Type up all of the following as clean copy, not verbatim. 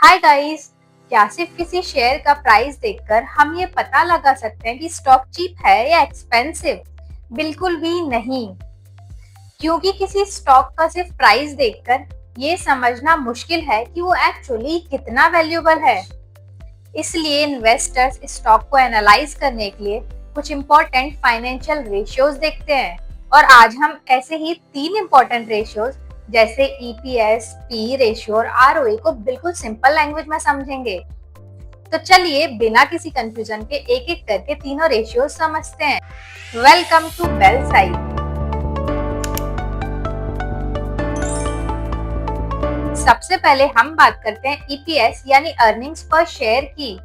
Hi guys, क्या सिर्फ किसी शेयर का प्राइस देखकर हम ये पता लगा सकते हैं कि स्टॉक चीप है या एक्सपेंसिव? बिल्कुल भी नहीं, क्योंकि किसी स्टॉक का सिर्फ प्राइस देखकर ये समझना मुश्किल है कि वो एक्चुअली कितना वैल्यूएबल है। इसलिए इन्वेस्टर्स स्टॉक को एनालाइज करने के लिए कुछ इम्पोर्टेंट फाइनेंशियल रेशियोज देखते हैं और आज हम ऐसे ही 3 इम्पोर्टेंट रेशियोज जैसे ईपीएस, पी रेशियो और आरओई को बिल्कुल सिंपल लैंग्वेज में समझेंगे। तो चलिए बिना किसी कंफ्यूजन के एक एक करके तीनों रेशियोज समझते हैं। Welcome to bell side. सबसे पहले हम बात करते हैं ईपीएस यानी अर्निंग्स पर शेयर की।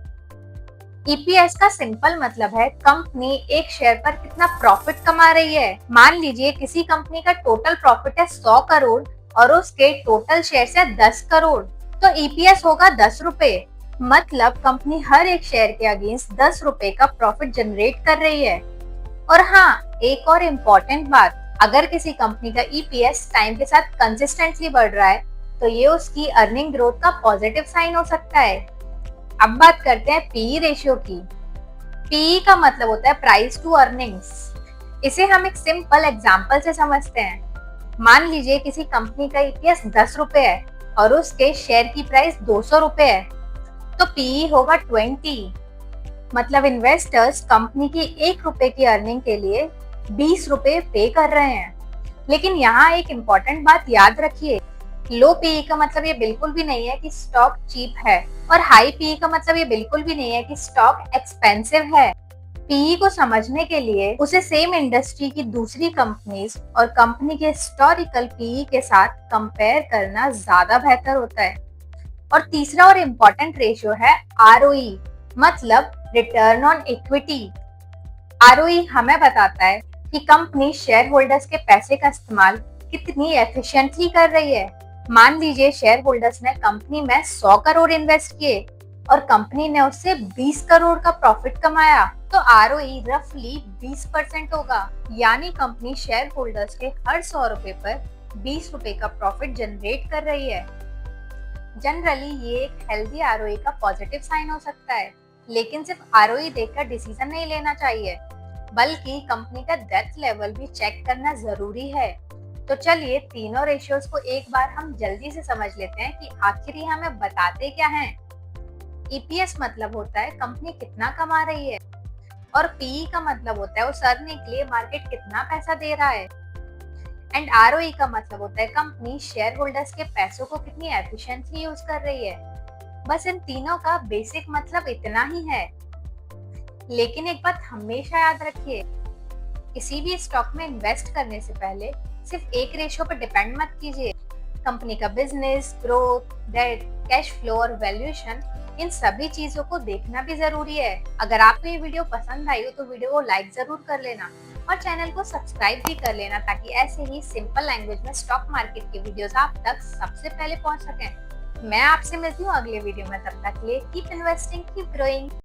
ईपीएस का सिंपल मतलब है कंपनी एक शेयर पर कितना प्रॉफिट कमा रही है। मान लीजिए किसी कंपनी का टोटल प्रॉफिट है 100 करोड़ और उसके टोटल शेयर है 10 करोड़, तो ईपीएस होगा 10 रुपए। मतलब कंपनी हर एक शेयर के अगेंस्ट 10 रुपए का प्रॉफिट जनरेट कर रही है। और हाँ, एक और इम्पोर्टेंट बात, अगर किसी कंपनी का ईपीएस टाइम के साथ कंसिस्टेंटली बढ़ रहा है तो ये उसकी अर्निंग ग्रोथ का पॉजिटिव साइन हो सकता है। अब बात करते हैं पीई रेशियो की। पीई का मतलब होता है प्राइस टू अर्निंग्स। इसे हम एक सिंपल एग्जांपल से समझते हैं। मान लीजिए किसी कंपनी का ईपीएस 10 रुपए है और उसके शेयर की प्राइस 200 रुपए है, तो पीई होगा 20। मतलब इन्वेस्टर्स कंपनी की 1 रुपए की अर्निंग के लिए 20 रुपए पे कर रहे हैं। लेकिन यहाँ एक इम्पोर्टेंट बात याद रखिए, लो पीई का मतलब ये बिल्कुल भी नहीं है कि स्टॉक चीप है और हाई पीई का मतलब ये बिल्कुल भी नहीं है कि स्टॉक एक्सपेंसिव है। पीई को समझने के लिए उसे सेम इंडस्ट्री की दूसरी कंपनीज और कंपनी के हिस्टोरिकल पीई के साथ कंपेयर करना ज्यादा बेहतर होता है। और तीसरा और इम्पोर्टेंट रेशियो है आरओई, मतलब रिटर्न ऑन इक्विटी। आरओई हमें बताता है कि कंपनी शेयर होल्डर्स के पैसे का इस्तेमाल कितनी एफिशिएंटली कर रही है। मान लीजिए शेयर होल्डर्स ने कंपनी में 100 करोड़ इन्वेस्ट किए और कंपनी ने उससे 20 करोड़ का प्रॉफिट कमाया, तो आरओई रफली 20% होगा। यानी कंपनी शेयर होल्डर्स के हर 100 रुपए पर 20 रुपए का प्रॉफिट जनरेट कर रही है। जनरली ये एक हेल्दी आरओई का पॉजिटिव साइन हो सकता है, लेकिन सिर्फ आरओई देखकर डिसीजन नहीं लेना चाहिए, बल्कि कंपनी का डेप्थ लेवल भी चेक करना जरूरी है। तो चलिए तीनों रेशियोज को एक बार हम जल्दी से समझ लेते हैं कि आखिर ये हमें बताते क्या हैं। ईपीएस मतलब होता है कंपनी कितना कमा रही है और पीई का मतलब होता है उस अर्निंग के लिए मार्केट कितना पैसा दे रहा है। एंड आरओई का मतलब होता है कंपनी शेयर होल्डर्स के पैसों को कितनी एफिशिएंटली यूज कर रही है। बस इन तीनों का बेसिक मतलब इतना ही है। लेकिन एक बात हमेशा याद रखिए, किसी भी स्टॉक में इन्वेस्ट करने से पहले सिर्फ एक रेशियो पर डिपेंड मत कीजिए। कंपनी का business, growth, debt, cash flow और वैल्यूएशन, इन सभी चीजों को देखना भी जरूरी है। अगर आपको ये वीडियो पसंद आई हो तो वीडियो को लाइक जरूर कर लेना और चैनल को सब्सक्राइब भी कर लेना, ताकि ऐसे ही सिंपल लैंग्वेज में स्टॉक मार्केट के वीडियोस आप तक सबसे पहले पहुंच सकें। मैं आपसे मिलती हूँ अगले वीडियो में, तब तक के लिए कीप इन्वेस्टिंग, कीप ग्रोइंग।